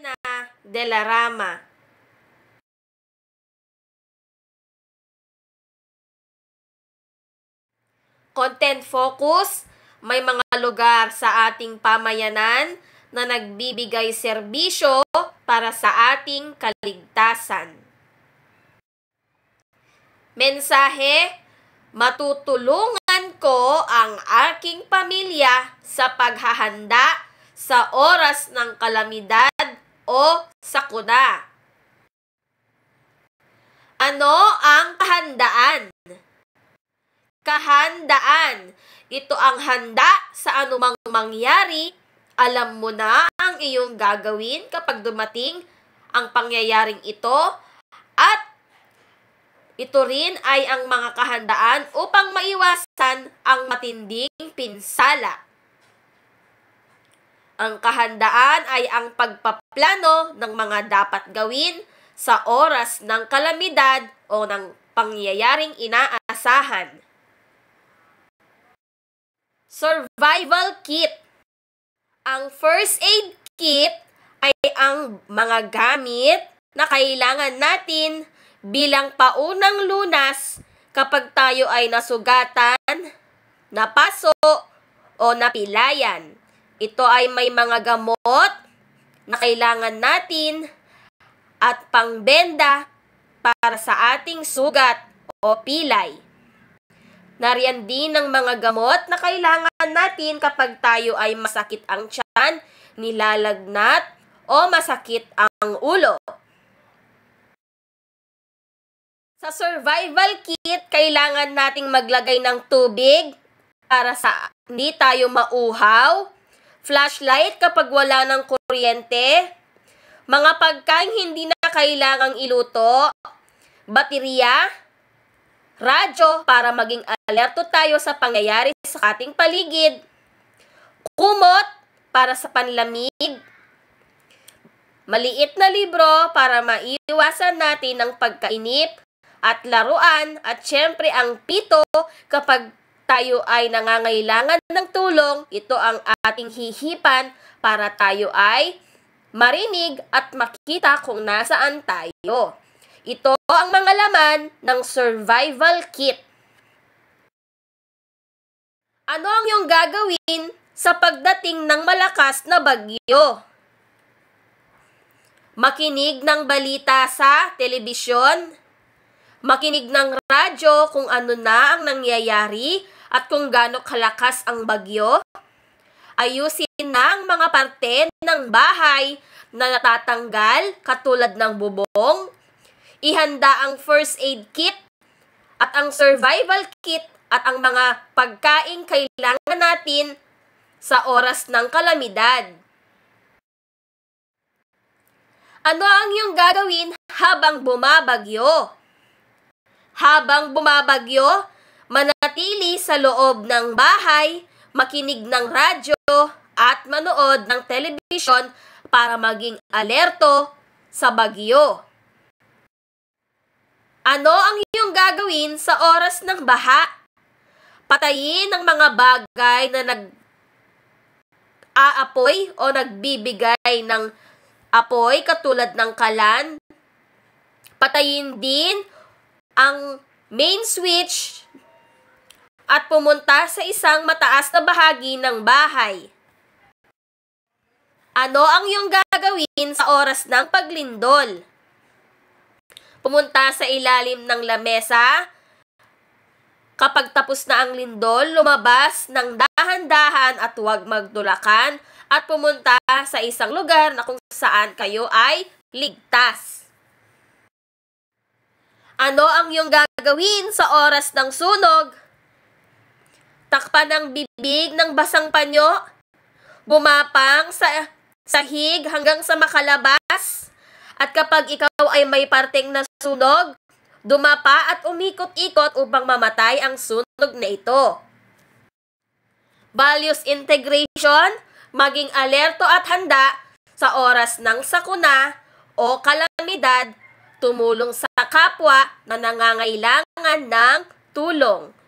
Elena de la Rama. Content focus, may mga lugar sa ating pamayanan na nagbibigay serbisyo para sa ating kaligtasan. Mensahe, matutulungan ko ang aking pamilya sa paghahanda sa oras ng kalamidad o sakuna. Ano ang kahandaan? Kahandaan, ito ang handa sa anumang mangyari. Alam mo na ang iyong gagawin kapag dumating ang pangyayaring ito, at ito rin ay ang mga kahandaan upang maiwasan ang matinding pinsala. Ang kahandaan ay ang pagpaplano ng mga dapat gawin sa oras ng kalamidad o ng pangyayaring inaasahan. Survival kit. Ang first aid kit ay ang mga gamit na kailangan natin bilang paunang lunas kapag tayo ay nasugatan, napaso o napilayan. Ito ay may mga gamot na kailangan natin at pangbenda para sa ating sugat o pilay. Nariyan din ang mga gamot na kailangan natin kapag tayo ay masakit ang tiyan, nilalagnat, o masakit ang ulo. Sa survival kit, kailangan nating maglagay ng tubig para sa hindi tayo mauhaw, flashlight kapag wala ng kuryente, mga pagkain hindi na kailangang iluto, baterya, radyo para maging alerto tayo sa pangyayari sa ating paligid, kumot para sa panlamig, maliit na libro para maiwasan natin ang pagkainip at laruan, at syempre ang pito kapag tayo ay nangangailangan ng tulong. Ito ang ating hihipan para tayo ay marinig at makita kung nasaan tayo. Ito ang mga laman ng survival kit. Ano ang iyong gagawin sa pagdating ng malakas na bagyo? Makinig ng balita sa telebisyon, makinig ng radyo kung ano na ang nangyayari at kung gaano kalakas ang bagyo. Ayusin na ang mga parte ng bahay na natatanggal katulad ng bubong. Ihanda ang first aid kit at ang survival kit at ang mga pagkain kailangan natin sa oras ng kalamidad. Ano ang iyong gagawin habang bumabagyo? Habang bumabagyo, manatili sa loob ng bahay, makinig ng radyo at manood ng telebisyon para maging alerto sa bagyo. Ano ang iyong gagawin sa oras ng baha? Patayin ang mga bagay na nag-aapoy o nagbibigay ng apoy katulad ng kalan. Patayin din ang main switch at pumunta sa isang mataas na bahagi ng bahay. Ano ang iyong gagawin sa oras ng paglindol? Pumunta sa ilalim ng lamesa. Kapag tapos na ang lindol, lumabas ng dahan-dahan at huwag magdulakan at pumunta sa isang lugar na kung saan kayo ay ligtas. Ano ang iyong gagawin sa oras ng sunog? Takpan ang bibig ng basang panyo, bumapang sa sahig hanggang sa makalabas, at kapag ikaw ay may parteng nasunog, dumapa at umikot-ikot upang mamatay ang sunog na ito. Values integration, maging alerto at handa sa oras ng sakuna o kalamidad, tumulong sa kapwa na nangangailangan ng tulong.